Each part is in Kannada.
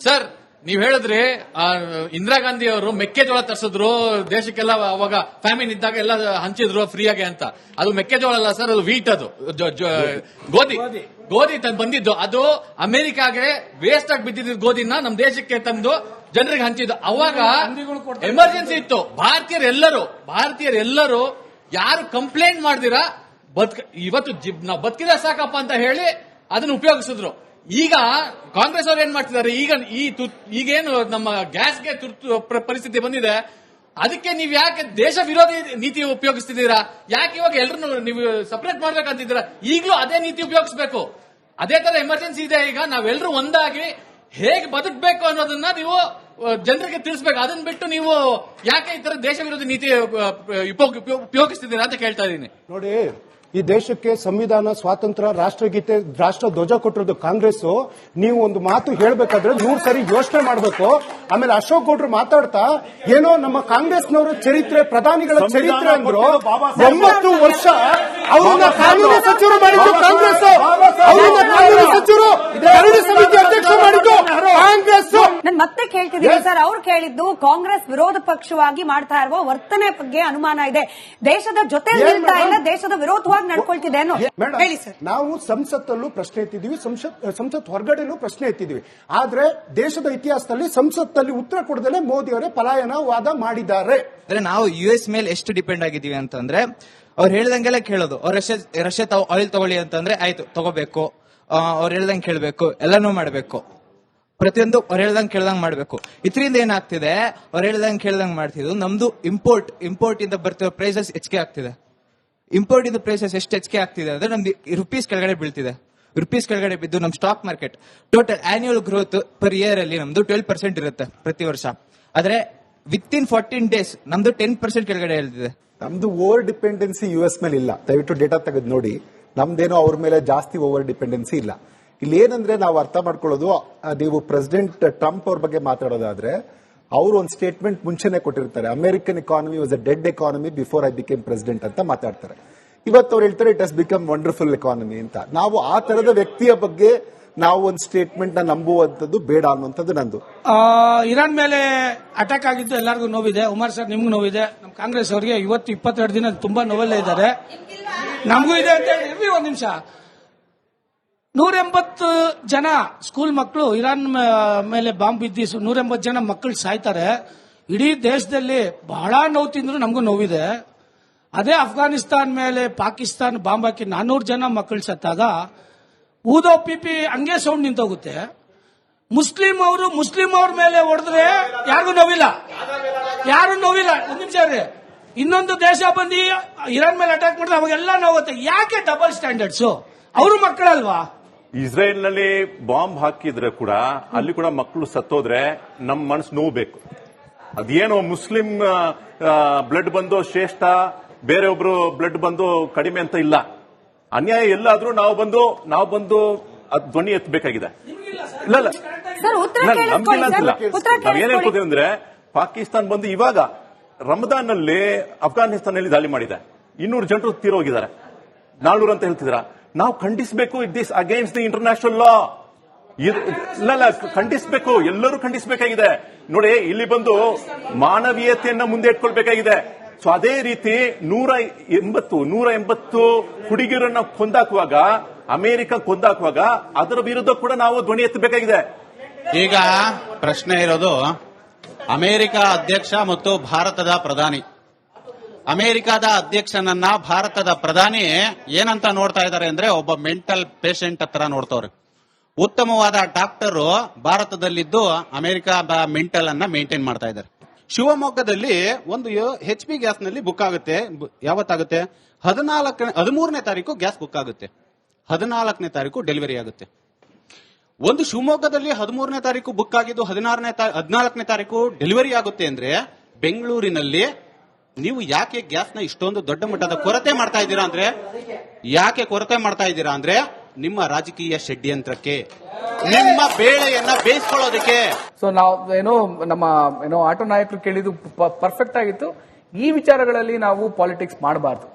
ಸರ್ ನೀವ್ ಹೇಳಿದ್ರಿ ಇಂದಿರಾ ಗಾಂಧಿ ಅವರು ಮೆಕ್ಕೆಜೋಳ ತರಿಸಿದ್ರು ದೇಶಕ್ಕೆಲ್ಲ ಅವಾಗ ಫ್ಯಾಮಿನ್ ಇದ್ದಾಗ ಎಲ್ಲ ಹಂಚಿದ್ರು ಫ್ರೀಯಾಗಿ ಅಂತ. ಅದು ಮೆಕ್ಕೆಜೋಳ ಅಲ್ಲ ಸರ್, ಅದು ವೀಟ್, ಅದು ಗೋಧಿ ಬಂದಿದ್ದು. ಅದು ಅಮೆರಿಕಾಗೆ ವೇಸ್ಟ್ ಆಗಿ ಬಿದ್ದಿದ್ದ ಗೋಧಿನ ನಮ್ ದೇಶಕ್ಕೆ ತಂದು ಜನರಿಗೆ ಹಂಚಿದ್ದು. ಅವಾಗ ಎಮರ್ಜೆನ್ಸಿ ಇತ್ತು. ಭಾರತೀಯರೆಲ್ಲರೂ ಯಾರು ಕಂಪ್ಲೇಂಟ್ ಮಾಡ್ದಿರಾ ಇವತ್ತು ನಾವು ಬದುಕಿದ್ರೆ ಸಾಕಪ್ಪ ಅಂತ ಹೇಳಿ ಅದನ್ನ ಉಪಯೋಗಿಸಿದ್ರು. ಈಗ ಕಾಂಗ್ರೆಸ್ ಅವ್ರು ಏನ್ ಮಾಡ್ತಿದ್ದಾರೆ, ಈಗೇನು ನಮ್ಮ ಗ್ಯಾಸ್ಗೆ ತುರ್ತು ಪರಿಸ್ಥಿತಿ ಬಂದಿದೆ, ಅದಕ್ಕೆ ನೀವ್ ಯಾಕೆ ದೇಶ ವಿರೋಧಿ ನೀತಿ ಉಪಯೋಗಿಸ್ತಿದ್ದೀರಾ? ಯಾಕೆ ಇವಾಗ ಎಲ್ಲರನ್ನು ನೀವು ಸಪರೇಟ್ ಮಾಡ್ಬೇಕಂತಿದ್ದೀರಾ? ಈಗಲೂ ಅದೇ ನೀತಿ ಉಪಯೋಗಿಸಬೇಕು. ಅದೇ ತರ ಎಮರ್ಜೆನ್ಸಿ ಇದೆ. ಈಗ ನಾವೆಲ್ಲರೂ ಒಂದಾಗಿ ಹೇಗೆ ಬದುಕಬೇಕು ಅನ್ನೋದನ್ನ ನೀವು ಜನರಿಗೆ ತಿಳಿಸಬೇಕು. ಅದನ್ನ ಬಿಟ್ಟು ನೀವು ಯಾಕೆ ಈ ತರ ದೇಶ ವಿರೋಧಿ ನೀತಿ ಉಪಯೋಗಿಸ್ತಿದ್ದೀರಾ ಅಂತ ಕೇಳ್ತಾ ಇದ್ದೀನಿ. ನೋಡಿ, ಈ ದೇಶಕ್ಕೆ ಸಂವಿಧಾನ, ಸ್ವಾತಂತ್ರ್ಯ, ರಾಷ್ಟ್ರಗೀತೆ, ರಾಷ್ಟ್ರ ಧ್ವಜ ಕೊಟ್ಟಿರೋದು ಕಾಂಗ್ರೆಸ್. ನೀವು ಒಂದು ಮಾತು ಹೇಳಬೇಕಾದ್ರೆ 100 ಸರಿ ಯೋಚನೆ ಮಾಡಬೇಕು. ಆಮೇಲೆ ಅಶೋಕ್ ಗೌಡ್ರು ಮಾತಾಡ್ತಾ ಏನೋ ನಮ್ಮ ಕಾಂಗ್ರೆಸ್ನವರ ಚರಿತ್ರೆ, ಪ್ರಧಾನಿಗಳ ಚರಿತ್ರೆ ಅಂದ್ರು. 90 ವರ್ಷ ಅವರನ್ನ ಕಾನೂನು ಸಚಿವರು ಮಾಡಿದ್ದು ಕಾಂಗ್ರೆಸ್, ಅವರನ್ನ ಕಾನೂನು ಸಚಿವರು ಕರಡು ಸಮಿತಿ ಅಧ್ಯಕ್ಷ ಮಾಡಿದ್ದು ಕಾಂಗ್ರೆಸ್. ನಾನು ಮತ್ತೆ ಕೇಳ್ತಿದ್ದೀನಿ ಸರ್, ಅವ್ರು ಕೇಳಿದ್ದು ಕಾಂಗ್ರೆಸ್ ವಿರೋಧ ಪಕ್ಷವಾಗಿ ಮಾಡ್ತಾ ಇರುವ ವರ್ತನೆ ಬಗ್ಗೆ ಅನುಮಾನ ಇದೆ, ದೇಶದ ಜೊತೆ ನಿಲ್ತಾ ಇಲ್ಲ, ದೇಶದ ವಿರೋಧವಾಗಿ ನಡ್ಕೊಳ್ತಿದೆ ಅನ್ನೋ. ಹೇಳಿ ಸರ್. ನಾವು ಸಂಸತ್ತಲ್ಲೂ ಪ್ರಶ್ನೆ ಎತ್ತಿದೀವಿ, ಸಂಸತ್ ಹೊರಗಡೆನೂ ಪ್ರಶ್ನೆ ಎತ್ತಿದೀವಿ. ಆದ್ರೆ ದೇಶದ ಇತಿಹಾಸದಲ್ಲಿ ಸಂಸತ್ತಲ್ಲಿ ಉತ್ತರ ಕೊಡದಲ್ಲೇ ಮೋದಿ ಅವರೇ ಪಲಾಯನವಾದ ಮಾಡಿದ್ದಾರೆ. ಅಂದ್ರೆ ನಾವು ಯುಎಸ್ ಮೇಲೆ ಎಷ್ಟು ಡಿಪೆಂಡ್ ಆಗಿದೀವಿ ಅಂತಂದ್ರೆ, ಅವ್ರು ಹೇಳ್ದಂಗೆಲ್ಲ ಕೇಳೋದು. ಅವ್ರು ರಷ್ಯಾ ಆಯಿಲ್ ತಗೊಳ್ಳಿ ಅಂತಂದ್ರೆ ಆಯ್ತು ತಗೋಬೇಕು, ಅವ್ರು ಹೇಳ್ದಂಗೆ ಕೇಳಬೇಕು, ಎಲ್ಲಾನು ಮಾಡಬೇಕು, ಪ್ರತಿಯೊಂದು ಅವ್ರು ಹೇಳ್ದಂಗೆ ಕೇಳ್ದಂಗೆ ಮಾಡಬೇಕು. ಇದರಿಂದ ಏನಾಗ್ತಿದೆ, ಅವ್ರು ಹೇಳ್ದಂಗೆ ಕೇಳ್ದಂಗೆ ಮಾಡ್ತಿದ್ದು ನಮ್ದು ಇಂಪೋರ್ಟ್ ಇಂದ ಬರ್ತಿರೋ ಪ್ರೈಸಸ್ ಹೆಚ್ಚಿಗೆ ಆಗ್ತಿದೆ. ಇಂಪೋರ್ಟ್ ಇಂದ ಪ್ರೈಸಸ್ ಎಷ್ಟು ಹೆಚ್ಚಿಗೆ ಆಗ್ತಿದೆ ಅಂದ್ರೆ ನಮ್ದು ರುಪೀಸ್ ಕೆಳಗಡೆ ಬೀಳ್ತಿದೆ. ರುಪೀಸ್ ಕೆಳಗಡೆ ಬಿದ್ದು ನಮ್ಮ stock market total annual growth per year ಅಲ್ಲಿ ನಮ್ದು 12% ಇರುತ್ತೆ ಪ್ರತಿ ವರ್ಷ. ಆದ್ರೆ ವಿತಿನ್ 14 days ನಮ್ದು 10% ಕೆಳಗಡೆ ಹೇಳ್ತಿದೆ. ನಮ್ದು ಓವರ್ ಡಿಪೆಂಡೆನ್ಸಿ ಯುಎಸ್ ಮೇಲೆ ಇಲ್ಲ. ದಯವಿಟ್ಟು ಡೇಟಾ ತೆಗೆದು ನೋಡಿ, ನಮ್ದೇನೋ ಅವ್ರ ಮೇಲೆ ಜಾಸ್ತಿ ಓವರ್ ಡಿಪೆಂಡೆನ್ಸಿ ಇಲ್ಲ. ಇಲ್ಲಿ ಏನಂದ್ರೆ ನಾವು ಅರ್ಥ ಮಾಡ್ಕೊಳ್ಳೋದು, ನೀವು ಪ್ರೆಸಿಡೆಂಟ್ ಟ್ರಂಪ್ ಅವ್ರ ಬಗ್ಗೆ ಮಾತಾಡೋದಾದ್ರೆ ಅವರು ಒಂದು ಸ್ಟೇಟ್ಮೆಂಟ್ ಮುಂಚೆನೆ ಕೊಟ್ಟಿರ್ತಾರೆ, American economy was a dead economy before I became president ಅಂತ ಮಾತಾಡ್ತಾರೆ. ಇವತ್ತು ಅವ್ರು ಹೇಳ್ತಾರೆ it has become wonderful economy ಅಂತ. ನಾವು ಆ ತರದ ವ್ಯಕ್ತಿಯ ಬಗ್ಗೆ ನಾವು ಒಂದು ಸ್ಟೇಟ್ಮೆಂಟ್ ನ ನಂಬುವಂತದ್ದು ಬೇಡ ಅನ್ನುವಂಥದ್ದು ನಂದು. ಇರಾನ್ ಮೇಲೆ ಅಟ್ಯಾಕ್ ಆಗಿದ್ದು ಎಲ್ಲರಿಗೂ ನೋವಿದೆ. ಉಮರ್ ಸರ್ ನಿಮ್ಗೂ ನೋವಿದೆ, ನಮ್ಮ ಕಾಂಗ್ರೆಸ್ ಅವರಿಗೆ ಇವತ್ತು 22 ದಿನ ತುಂಬಾ ನೋವಲ್ಲೇ ಇದ್ದಾರೆ, ನಮಗೂ ಇದೆ ಅಂತ ಹೇಳಿ. ಒಂದ್ ನಿಮಿಷ, 180 ಜನ ಸ್ಕೂಲ್ ಮಕ್ಕಳು ಇರಾನ್ ಮೇಲೆ ಬಾಂಬ್ ಬಿದ್ದಿ 180 ಜನ ಮಕ್ಕಳು ಸಾಯ್ತಾರೆ. ಇಡೀ ದೇಶದಲ್ಲಿ ಬಹಳ ನೋವು ತಿಂದ್ರು ನಮಗೂ ನೋವಿದೆ. ಅದೇ ಅಫ್ಘಾನಿಸ್ತಾನ್ ಮೇಲೆ ಪಾಕಿಸ್ತಾನ ಬಾಂಬ್ ಹಾಕಿ 400 ಜನ ಮಕ್ಕಳು ಸತ್ತಾಗ ಊದೋ ಪಿಪಿ ಹಂಗೆ ಸೌಂಡ್ ನಿಂತೋಗುತ್ತೆ. ಮುಸ್ಲಿಂ ಅವ್ರ ಮೇಲೆ ಹೊಡೆದ್ರೆ ಯಾರಿಗೂ ನೋವಿಲ್ಲ. ಒಂದ್ ನಿಮಿಷ ರೀ, ಇನ್ನೊಂದು ದೇಶ ಬಂದು ಇರಾನ್ ಮೇಲೆ ಅಟ್ಯಾಕ್ ಮಾಡಿದ್ರೆ ಅವಾಗೆಲ್ಲ ನೋವುತ್ತೆ. ಯಾಕೆ ಡಬಲ್ ಸ್ಟ್ಯಾಂಡರ್ಡ್ಸ್? ಅವರು ಮಕ್ಕಳಲ್ವಾ? ಇಸ್ರೇಲ್ ನಲ್ಲಿ ಬಾಂಬ್ ಹಾಕಿದ್ರೆ ಕೂಡ ಅಲ್ಲಿ ಕೂಡ ಮಕ್ಕಳು ಸತ್ತೋದ್ರೆ ನಮ್ ಮನಸ್ಸು ನೋವು. ಅದೇನೋ ಮುಸ್ಲಿಂ ಬ್ಲಡ್ ಬಂದು ಶ್ರೇಷ್ಠ, ಬೇರೆಯೊಬ್ರು ಬ್ಲಡ್ ಬಂದು ಕಡಿಮೆ ಅಂತ ಇಲ್ಲ. ಅನ್ಯಾಯ ಎಲ್ಲಾದ್ರೂ ನಾವು ಬಂದು ಧ್ವನಿ ಎತ್ತಬೇಕಾಗಿದೆ. ಇಲ್ಲ ನಮ್ಗಿಲ್ಲ ಅಂತಿಲ್ಲ. ನಾವೇನ್ ಹೇಳ್ಕೋತೀವಿ ಅಂದ್ರೆ, ಪಾಕಿಸ್ತಾನ ಬಂದು ಇವಾಗ ರಮದಾನ್ ನಲ್ಲಿ ಅಫ್ಘಾನಿಸ್ತಾನಲ್ಲಿ ದಾಳಿ ಮಾಡಿದೆ, 200 ಜನರು ತೀರೋಗಿದ್ದಾರೆ, 400 ಅಂತ ಹೇಳ್ತಿದ್ರ. ನಾವು ಖಂಡಿಸಬೇಕು, it this against the international law. ಇಲ್ಲ ಖಂಡಿಸಬೇಕು, ಎಲ್ಲರೂ ಖಂಡಿಸಬೇಕಾಗಿದೆ. ನೋಡಿ, ಇಲ್ಲಿ ಬಂದು ಮಾನವೀಯತೆಯನ್ನ ಮುಂದೆ ಇಟ್ಕೊಳ್ಬೇಕಾಗಿದೆ. ಸೊ ಅದೇ ರೀತಿ 180 ಹುಡುಗಿಯರನ್ನ ಕೊಂದಾಕುವಾಗ, ಅಮೆರಿಕ ಕೊಂದಾಕುವಾಗ ಅದರ ವಿರುದ್ಧ ಕೂಡ ನಾವು ಧ್ವನಿ ಎತ್ತಬೇಕಾಗಿದೆ. ಈಗ ಪ್ರಶ್ನೆ ಇರೋದು ಅಮೆರಿಕ ಅಧ್ಯಕ್ಷ ಮತ್ತು ಭಾರತದ ಪ್ರಧಾನಿ. ಅಮೆರಿಕದ ಅಧ್ಯಕ್ಷನನ್ನ ಭಾರತದ ಪ್ರಧಾನಿ ಏನಂತ ನೋಡ್ತಾ ಇದ್ದಾರೆ ಅಂದ್ರೆ, ಒಬ್ಬ ಮೆಂಟಲ್ ಪೇಷಂಟ್ ಹತ್ರ ನೋಡ್ತವ್ರೆ. ಉತ್ತಮವಾದ ಡಾಕ್ಟರ್ ಭಾರತದಲ್ಲಿದ್ದು ಅಮೆರಿಕ ಮೆಂಟಲ್ ಅನ್ನ ಮೇಂಟೈನ್ ಮಾಡ್ತಾ ಇದ್ದಾರೆ. ಶಿವಮೊಗ್ಗದಲ್ಲಿ ಒಂದು HP ಗ್ಯಾಸ್ ನಲ್ಲಿ ಬುಕ್ ಆಗುತ್ತೆ. ಯಾವತ್ತಾಗುತ್ತೆ? 13ನೇ ತಾರೀಕು ಗ್ಯಾಸ್ ಬುಕ್ ಆಗುತ್ತೆ, 14ನೇ ತಾರೀಕು ಡೆಲಿವರಿ ಆಗುತ್ತೆ. ಒಂದು ಶಿವಮೊಗ್ಗದಲ್ಲಿ 13ನೇ ತಾರೀಕು ಬುಕ್ ಆಗಿದ್ದು 14ನೇ ತಾರೀಕು ಡೆಲಿವರಿ ಆಗುತ್ತೆ ಅಂದ್ರೆ, ಬೆಂಗಳೂರಿನಲ್ಲಿ ನೀವು ಯಾಕೆ ಗ್ಯಾಸ್ನ ಇಷ್ಟೊಂದು ದೊಡ್ಡ ಮಟ್ಟದ ಕೊರತೆ ಮಾಡ್ತಾ ಇದ್ದೀರಾ ಅಂದ್ರೆ, ನಿಮ್ಮ ರಾಜಕೀಯ ಷಡ್ಯಂತ್ರಕ್ಕೆ, ನಿಮ್ಮ ಬೇಳೆಯನ್ನ ಬೇಯಿಸ್ಕೊಳ್ಳೋದಕ್ಕೆ. ಸೊ ನಾವು ನಮ್ಮ ಆಟೋ ನಾಯಕರು ಕೇಳಿದ್ದು ಪರ್ಫೆಕ್ಟ್ ಆಗಿತ್ತು. ಈ ವಿಚಾರಗಳಲ್ಲಿ ನಾವು ಪಾಲಿಟಿಕ್ಸ್ ಮಾಡಬಾರ್ದು.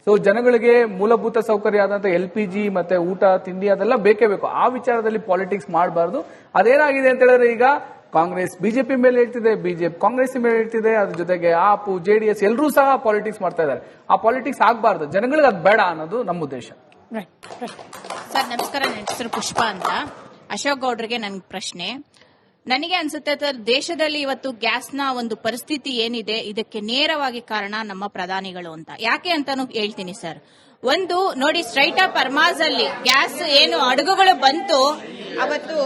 ಸೊ ಜನಗಳಿಗೆ ಮೂಲಭೂತ ಸೌಕರ್ಯ ಆದಂತ LPG ಮತ್ತೆ ಊಟ ತಿಂಡಿ ಅದೆಲ್ಲ ಬೇಕೇ ಬೇಕು. ಆ ವಿಚಾರದಲ್ಲಿ ಪಾಲಿಟಿಕ್ಸ್ ಮಾಡಬಾರ್ದು. ಅದೇನಾಗಿದೆ ಅಂತ ಹೇಳಿದ್ರೆ ಈಗ ಕಾಂಗ್ರೆಸ್ ಬಿಜೆಪಿ ಮೇಲೆ ಹೇಳ್ತಿದೆ, ಬಿಜೆಪಿ ಕಾಂಗ್ರೆಸ್ ಮೇಲೆ ಹೇಳ್ತಿದೆ, ಅದ್ರ ಜೊತೆಗೆ ಆಪ್ JDS ಎಲ್ಲರೂ ಸಹ ಪಾಲಿಟಿಕ್ಸ್ ಮಾಡ್ತಾ ಇದ್ದಾರೆ. ಆ ಪಾಲಿಟಿಕ್ಸ್ ಆಗಬಾರ್ದು, ಜನಗಳಿಗೆ ಅದು ಬೇಡ ಅನ್ನೋದು ನಮ್ಮ ಉದ್ದೇಶ. ಸರ್ ನಮಸ್ಕಾರ, ನನ್ನ ಹೆಸರು ಪುಷ್ಪ ಅಂತ. ಅಶೋಕ್ ಗೌಡ್ರಿಗೆ ನನ್ ಪ್ರಶ್ನೆ. ನನಗೆ ಅನ್ಸುತ್ತೆ ದೇಶದಲ್ಲಿ ಇವತ್ತು ಗ್ಯಾಸ್ನ ಒಂದು ಪರಿಸ್ಥಿತಿ ಏನಿದೆ ಇದಕ್ಕೆ ನೇರವಾಗಿ ಕಾರಣ ನಮ್ಮ ಪ್ರಧಾನಿಗಳು ಅಂತ. ಯಾಕೆ ಅಂತಾನು ಹೇಳ್ತೀನಿ ಸರ್. ಒಂದು ನೋಡಿ, ಸ್ಟ್ರೈಟ್ ಅಪ್ ಅರ್ಮಾಜ್ ಅಲ್ಲಿ ಗ್ಯಾಸ್ ಏನು ಅಡುಗುಗಳು ಬಂತು, ಅವತ್ತು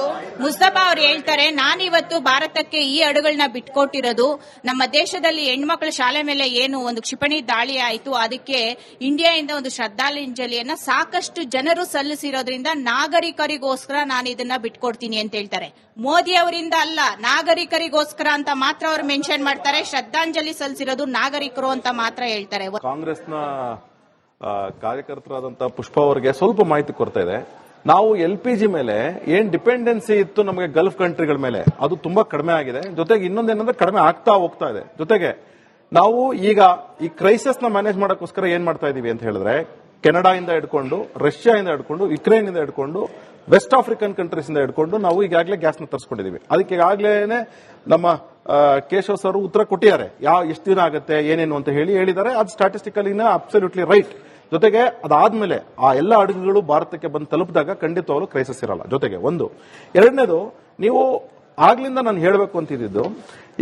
ಮುಸ್ತಫಾ ಅವ್ರು ಹೇಳ್ತಾರೆ, ನಾನಿವತ್ತು ಭಾರತಕ್ಕೆ ಈ ಅಡುಗಳನ್ನ ಬಿಟ್ಕೊಟ್ಟಿರೋದು ನಮ್ಮ ದೇಶದಲ್ಲಿ ಹೆಣ್ಮಕ್ಳ ಶಾಲೆ ಮೇಲೆ ಏನು ಒಂದು ಕ್ಷಿಪಣಿ ದಾಳಿ ಆಯಿತು, ಅದಕ್ಕೆ ಇಂಡಿಯಾದಿಂದ ಒಂದು ಶ್ರದ್ಧಾಂಜಲಿಯನ್ನ ಸಾಕಷ್ಟು ಜನರು ಸಲ್ಲಿಸಿರೋದ್ರಿಂದ ನಾಗರಿಕರಿಗೋಸ್ಕರ ನಾನು ಇದನ್ನ ಬಿಟ್ಕೊಡ್ತೀನಿ ಅಂತ ಹೇಳ್ತಾರೆ. ಮೋದಿ ಅವರಿಂದ ಅಲ್ಲ, ನಾಗರಿಕರಿಗೋಸ್ಕರ ಅಂತ ಮಾತ್ರ ಅವ್ರು ಮೆನ್ಷನ್ ಮಾಡ್ತಾರೆ. ಶ್ರದ್ಧಾಂಜಲಿ ಸಲ್ಲಿಸಿರೋದು ನಾಗರಿಕರು ಅಂತ ಮಾತ್ರ ಹೇಳ್ತಾರೆ. ಕಾಂಗ್ರೆಸ್ನ ಕಾರ್ಯಕರ್ತರಾದಂತಹ ಪುಷ್ಪ ಅವರಿಗೆ ಸ್ವಲ್ಪ ಮಾಹಿತಿ ಕೊಡ್ತಾ ಇದೆ. ನಾವು LPG ಮೇಲೆ ಏನ್ ಡಿಪೆಂಡೆನ್ಸಿ ಇತ್ತು ನಮಗೆ ಗಲ್ಫ್ ಕಂಟ್ರಿಗಳ ಮೇಲೆ, ಅದು ತುಂಬಾ ಕಡಿಮೆ ಆಗಿದೆ. ಜೊತೆಗೆ ಇನ್ನೊಂದೇನಂದ್ರೆ ಕಡಿಮೆ ಆಗ್ತಾ ಹೋಗ್ತಾ ಇದೆ. ಜೊತೆಗೆ ನಾವು ಈಗ ಈ ಕ್ರೈಸಿಸ್ ನ ಮ್ಯಾನೇಜ್ ಮಾಡಕ್ಕೋಸ್ಕರ ಏನ್ ಮಾಡ್ತಾ ಇದೀವಿ ಅಂತ ಹೇಳಿದ್ರೆ, ಕೆನಡಾ ಇಂದ ಹಿಡ್ಕೊಂಡು, ರಷ್ಯಾ ಇಂದ ಹಿಡ್ಕೊಂಡು, ಯುಕ್ರೇನ್ ಇಂದ ಹಿಡ್ಕೊಂಡು, ವೆಸ್ಟ್ ಆಫ್ರಿಕನ್ ಕಂಟ್ರೀಸ್ ಇಂದ ಹಿಡ್ಕೊಂಡು ನಾವು ಈಗಾಗಲೇ ಗ್ಯಾಸ್ ನ ತರಿಸ್ಕೊಂಡಿದೀವಿ. ಅದಕ್ಕೆ ಈಗಾಗಲೇ ನಮ್ಮ ಕೇಶವ್ ಸರ್ ಉತ್ತರ ಕೊಟ್ಟಿದ್ದಾರೆ, ಎಷ್ಟು ದಿನ ಆಗುತ್ತೆ ಏನೇನು ಅಂತ ಹೇಳಿದ್ದಾರೆ. ಅದು ಸ್ಟಾಟಿಸ್ಟಿಕಲಿ ಅಬ್ಸಲ್ಯೂಟ್ಲಿ ರೈಟ್. ಜೊತೆಗೆ ಅದಾದ್ಮೇಲೆ ಆ ಎಲ್ಲ ಅಡುಗೆಗಳು ಭಾರತಕ್ಕೆ ಬಂದು ತಲುಪಿದಾಗ ಖಂಡಿತವಾಗ್ಲೂ ಕ್ರೈಸಿಸ್ ಇರಲ್ಲ. ಜೊತೆಗೆ ಒಂದು, ಎರಡನೇದು, ನೀವು ಆಗ್ಲಿಂದ ನಾನು ಹೇಳಬೇಕು ಅಂತಿದ್ದು,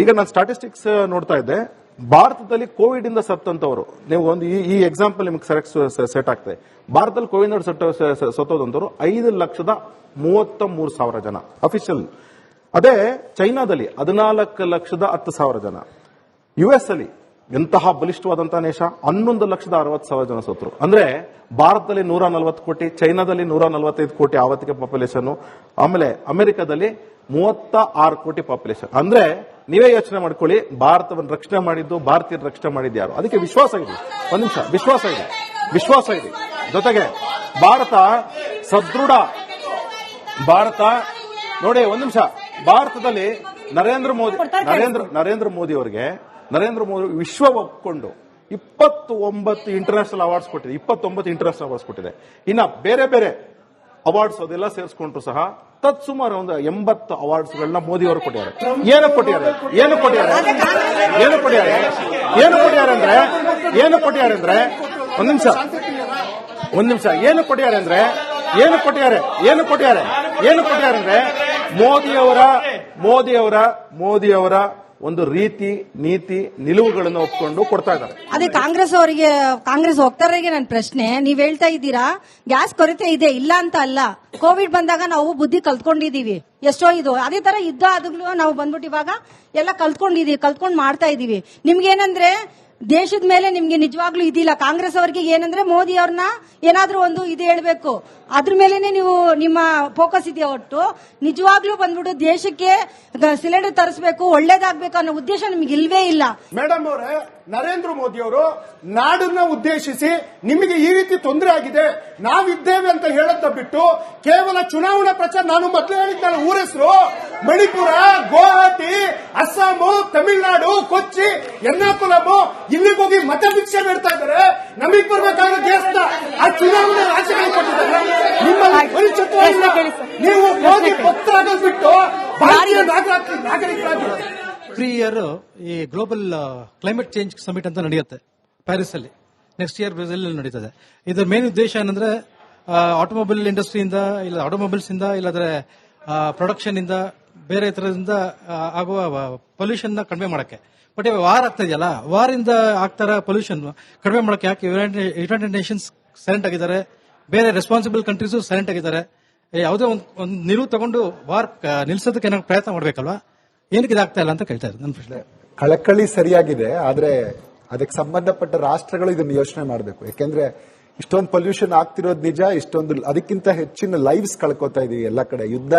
ಈಗ ನಾನು ಸ್ಟಾಟಿಸ್ಟಿಕ್ಸ್ ನೋಡ್ತಾ ಇದ್ದೆ, ಭಾರತದಲ್ಲಿ ಕೋವಿಡ್ ಇಂದ ಸತ್ತಂತವರು, ನೀವು ಒಂದು ಈ ಎಕ್ಸಾಂಪಲ್ ನಿಮಗೆ ಸೆಟ್ ಆಗ್ತದೆ. ಭಾರತದಲ್ಲಿ ಕೋವಿಡ್ ಸತ್ತೋದಂತವರು 5,33,000 ಜನ ಅಫಿಷಿಯಲ್. ಅದೇ ಚೈನಾದಲ್ಲಿ 14,10,000 ಜನ. US ಅಲ್ಲಿ ಎಂತಹ ಬಲಿಷ್ಠವಾದಂತಹ ದೇಶ 11,60,000 ಜನ ಸತ್ರು. ಅಂದ್ರೆ ಭಾರತದಲ್ಲಿ 140 ಕೋಟಿ, ಚೈನಾದಲ್ಲಿ 145 ಕೋಟಿ ಆವತ್ತಿಗೆ ಪಾಪ್ಯುಲೇಷನ್, ಆಮೇಲೆ ಅಮೆರಿಕದಲ್ಲಿ 36 ಕೋಟಿ ಪಾಪ್ಯುಲೇಷನ್. ಅಂದ್ರೆ ನೀವೇ ಯೋಚನೆ ಮಾಡ್ಕೊಳ್ಳಿ, ಭಾರತವನ್ನು ರಕ್ಷಣೆ ಮಾಡಿದ್ದು, ಭಾರತೀಯರ ರಕ್ಷಣೆ ಮಾಡಿದ್ದು ಯಾರು? ಅದಕ್ಕೆ ವಿಶ್ವಾಸ ಇದೆ. ಒಂದ್ ನಿಮಿಷ, ವಿಶ್ವಾಸ ಇದೆ. ಜೊತೆಗೆ ಭಾರತ ಸದೃಢ ಭಾರತ ನೋಡಿ. ಒಂದ್ ನಿಮಿಷ, ಭಾರತದಲ್ಲಿ ನರೇಂದ್ರ ಮೋದಿ ಅವರಿಗೆ ವಿಶ್ವ ಒಪ್ಪಿಕೊಂಡು 29 ಇಂಟರ್ನ್ಯಾಷನಲ್ ಅವಾರ್ಡ್ಸ್ ಕೊಟ್ಟಿದೆ. ಇನ್ನ ಬೇರೆ ಬೇರೆ ಅವಾರ್ಡ್ಸ್ ಅದೆಲ್ಲ ಸೇರಿಸ್ಕೊಂಡ್ರು ಸಹ ತತ್ಸುಮಾರು ಒಂದು 80 ಅವಾರ್ಡ್ಸ್ ಗಳನ್ನ ಮೋದಿ ಅವರು ಕೊಟ್ಟಿದ್ದಾರೆ. ಏನು ಕೊಟ್ಟಿದ್ದಾರೆ ಅಂದ್ರೆ ಒಂದ್ ನಿಮಿಷ ಏನು ಕೊಟ್ಟಿದ್ದಾರೆ ಅಂದ್ರೆ ಮೋದಿಯವರ ಒಂದು ರೀತಿ, ನೀತಿ, ನಿಲುವುಗಳನ್ನು ಒಪ್ಕೊಂಡು ಕೊಡ್ತಾ ಇದ್ದಾರೆ. ಅದೇ ಕಾಂಗ್ರೆಸ್ ವಕ್ತಾರರಿಗೆ ನನ್ನ ಪ್ರಶ್ನೆ, ನೀವ್ ಹೇಳ್ತಾ ಇದ್ದೀರಾ ಗ್ಯಾಸ್ ಕೊರತೆ ಇದೆ, ಇಲ್ಲ ಅಂತ ಅಲ್ಲ. ಕೋವಿಡ್ ಬಂದಾಗ ನಾವು ಬುದ್ಧಿ ಕಲ್ತ್ಕೊಂಡಿದೀವಿ, ಎಷ್ಟೋ ಇದು. ಅದೇ ತರ ಯುದ್ಧ ಆದಾಗ್ಲೂ ನಾವು ಬಂದ್ಬಿಟ್ಟು ಇವಾಗ ಎಲ್ಲ ಕಲ್ತ್ಕೊಂಡು ಮಾಡ್ತಾ ಇದೀವಿ. ನಿಮ್ಗೇನಂದ್ರೆ ದೇಶದ ಮೇಲೆ ನಿಮ್ಗೆ ನಿಜವಾಗ್ಲೂ ಇದಿಲ್ಲ. ಕಾಂಗ್ರೆಸ್ ಅವರಿಗೆ ಏನಂದ್ರೆ ಮೋದಿ ಅವ್ರನ್ನ ಏನಾದ್ರೂ ಒಂದು ಇದು ಹೇಳ್ಬೇಕು, ಅದ್ರ ಮೇಲೆನೆ ನೀವು ನಿಮ್ಮ ಫೋಕಸ್ ಇದೆಯಾ. ಒಟ್ಟು ನಿಜವಾಗ್ಲೂ ಬಂದ್ಬಿಟ್ಟು ದೇಶಕ್ಕೆ ಸಿಲಿಂಡರ್ ತರಿಸಬೇಕು, ಒಳ್ಳೇದಾಗ್ಬೇಕು ಅನ್ನೋ ಉದ್ದೇಶ ನಿಮ್ಗೆ ಇಲ್ವೇ ಇಲ್ಲ. ಮೇಡಮ್ ಅವರೇ, ನರೇಂದ್ರ ಮೋದಿ ಅವರು ನಾಡನ್ನ ಉದ್ದೇಶಿಸಿ ನಿಮಗೆ ಈ ರೀತಿ ತೊಂದರೆ ಆಗಿದೆ, ನಾವಿದ್ದೇವೆ ಅಂತ ಹೇಳತ್ತ ಬಿಟ್ಟು ಕೇವಲ ಚುನಾವಣಾ ಪ್ರಚಾರ, ನಾನು ಮೊದಲು ಹೇಳಿದ್ನಲ್ಲ ಊರ ಹೆಸರು, ಮಣಿಪುರ, ಗುವಾಹಟಿ, ಅಸ್ಸಾಮು, ತಮಿಳುನಾಡು, ಕೊಚ್ಚಿ, ಎರ್ನಾಕುಲಂ, ಇಲ್ಲಿಗೆ ಹೋಗಿ ಮತ ಭಿಕ್ಷೆ ಬೇಡ್ತಾ ಇದ್ದಾರೆ. ನಮಗೆ ಬರ್ಬೇಕಾದ ದೇಶದ ಆ ಚುನಾವಣೆ ರಾಜ್ಯಗಳಿಗೆ ಕೊಟ್ಟಿದ್ದಾರೆ. ನಿಮ್ಮಲ್ಲಿ ಪರಿಚಿತವಾಗಿಲ್ಲ. ನೀವು ಮೋದಿ ಭಕ್ತರಾಗೋದು ಬಿಟ್ಟು ಭಾರತೀಯ ನಾಗರಿಕರಾಗಿ. ಎವ್ರಿ ಇಯರ್ ಈ ಗ್ಲೋಬಲ್ ಕ್ಲೈಮೇಟ್ ಚೇಂಜ್ ಸಮಿಟ್ ಅಂತ ನಡೆಯುತ್ತೆ ಪ್ಯಾರಿಸ್ ಅಲ್ಲಿ. ನೆಕ್ಸ್ಟ್ ಇಯರ್ ಬ್ರೆಜಿಲ್ ನಡೀತದೆ. ಇದರ ಮೇನ್ ಉದ್ದೇಶ ಏನಂದ್ರೆ ಆಟೋಮೊಬೈಲ್ ಇಂಡಸ್ಟ್ರಿಯಿಂದ, ಇಲ್ಲ ಆಟೋಮೊಬೈಲ್ಸ್ ಇಂದ, ಇಲ್ಲಾಂದ್ರೆ ಪ್ರೊಡಕ್ಷನ್ ಇಂದ, ಬೇರೆ ತರದಿಂದ ಆಗುವ ಪೊಲ್ಯೂಷನ್ ನ ಕಡಿಮೆ ಮಾಡಕ್ಕೆ. ಬಟ್ ಇವಾಗ ವಾರ್ ಆಗ್ತಾ ಇದೆಯಲ್ಲ, ವಾರಿಂದ ಆಗ್ತಾರ ಪೊಲ್ಯೂಷನ್ ಕಡಿಮೆ ಮಾಡಕ್ಕೆ ಯಾಕೆ ಯುನೈಟೆಡ್ ನೇಷನ್ಸ್ ಸೈಲೆಂಟ್ ಆಗಿದ್ದಾರೆ, ಬೇರೆ ರೆಸ್ಪಾನ್ಸಿಬಲ್ ಕಂಟ್ರೀಸು ಸೈಲೆಂಟ್ ಆಗಿದ್ದಾರೆ. ಯಾವುದೇ ಒಂದು ನಿಲುವು ತಗೊಂಡು ವಾರ್ ನಿಲ್ಸೋದಕ್ಕೆ ಏನಾದ್ರು ಪ್ರಯತ್ನ ಮಾಡ್ಬೇಕಲ್ವಾ? ಏನಕ್ಕೆ ಇದಾಗ್ತಾ ಇಲ್ಲ ಅಂತ ಕೇಳ್ತಾ ಇದ್ದಾರೆ ನನ್ನ ಪ್ರಶ್ನೆ. ಕಳಕಳಿ ಸರಿಯಾಗಿದೆ, ಆದ್ರೆ ಅದಕ್ಕೆ ಸಂಬಂಧಪಟ್ಟ ರಾಷ್ಟ್ರಗಳು ಇದನ್ನು ಯೋಚನೆ ಮಾಡಬೇಕು. ಯಾಕೆಂದ್ರೆ ಇಷ್ಟೊಂದು ಪೊಲ್ಯೂಷನ್ ಆಗ್ತಿರೋದು ನಿಜ, ಅದಕ್ಕಿಂತ ಹೆಚ್ಚಿನ ಲೈವ್ಸ್ ಕಳ್ಕೊತಾ ಇದೀವಿ ಎಲ್ಲ ಕಡೆ. ಯುದ್ಧ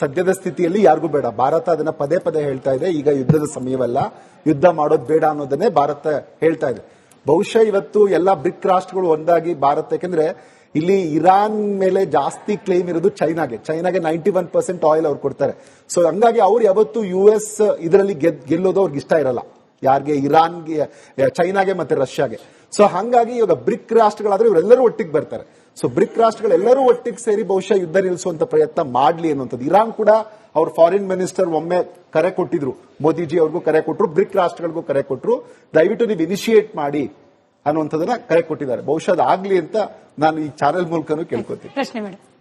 ಸದ್ಯದ ಸ್ಥಿತಿಯಲ್ಲಿ ಯಾರಿಗೂ ಬೇಡ. ಭಾರತ ಅದನ್ನ ಪದೇ ಪದೇ ಹೇಳ್ತಾ ಇದೆ, ಈಗ ಯುದ್ಧದ ಸಮಯವಲ್ಲ, ಯುದ್ಧ ಮಾಡೋದು ಬೇಡ ಅನ್ನೋದನ್ನೇ ಭಾರತ ಹೇಳ್ತಾ ಇದೆ. ಬಹುಶಃ ಇವತ್ತು ಎಲ್ಲ ಬ್ರಿಕ್ ರಾಷ್ಟ್ರಗಳು ಒಂದಾಗಿ ಭಾರತ, ಯಾಕಂದ್ರೆ ಇಲ್ಲಿ ಇರಾನ್ ಮೇಲೆ ಜಾಸ್ತಿ ಕ್ಲೇಮ್ ಇರೋದು ಚೈನಾಗೆ 91% ಆಯಿಲ್ ಅವ್ರು ಕೊಡ್ತಾರೆ. ಸೊ ಹಂಗಾಗಿ ಅವ್ರು ಯಾವತ್ತು US ಇದರಲ್ಲಿ ಗೆಲ್ಲೋದು ಅವ್ರಿಗೆ ಇಷ್ಟ ಇರಲ್ಲ. ಯಾರಿಗೆ? ಇರಾನ್ಗೆ, ಚೈನಾಗೆ ಮತ್ತೆ ರಷ್ಯಾಗೆ. ಸೊ ಹಾಗಾಗಿ ಇವಾಗ ಬ್ರಿಕ್ ರಾಷ್ಟ್ರಗಳಾದ್ರೆ ಇವರೆಲ್ಲರೂ ಒಟ್ಟಿಗೆ ಬರ್ತಾರೆ. ಸೊ ಬ್ರಿಕ್ ರಾಷ್ಟ್ರಗಳೆಲ್ಲರೂ ಒಟ್ಟಿಗೆ ಸೇರಿ ಬಹುಶಃ ಯುದ್ಧ ನಿಲ್ಲಿಸುವಂತ ಪ್ರಯತ್ನ ಮಾಡ್ಲಿ ಅನ್ನುವಂಥದ್ದು. ಇರಾನ್ ಕೂಡ ಅವ್ರ ಫಾರಿನ್ ಮಿನಿಸ್ಟರ್ ಒಮ್ಮೆ ಕರೆ ಕೊಟ್ಟಿದ್ರು, ಮೋದಿಜಿ ಅವ್ರಿಗೂ ಕರೆ ಕೊಟ್ಟರು, ಬ್ರಿಕ್ ರಾಷ್ಟ್ರಗಳಿಗೂ ಕರೆ ಕೊಟ್ಟರು, ದಯವಿಟ್ಟು ನೀವು ಇನಿಶಿಯೇಟ್ ಮಾಡಿ ಅನ್ನುವಂಥದ್ದನ್ನ ಕರೆ ಕೊಟ್ಟಿದ್ದಾರೆ. ಬಹುಶಃ ಅದಾಗ್ಲಿ ಅಂತ ನಾನು ಈ ಚಾನೆಲ್ ಮೂಲಕನೂ ಕೇಳ್ಕೊತೀನಿ. ಪ್ರಶ್ನೆ ಮೇಡಮ್.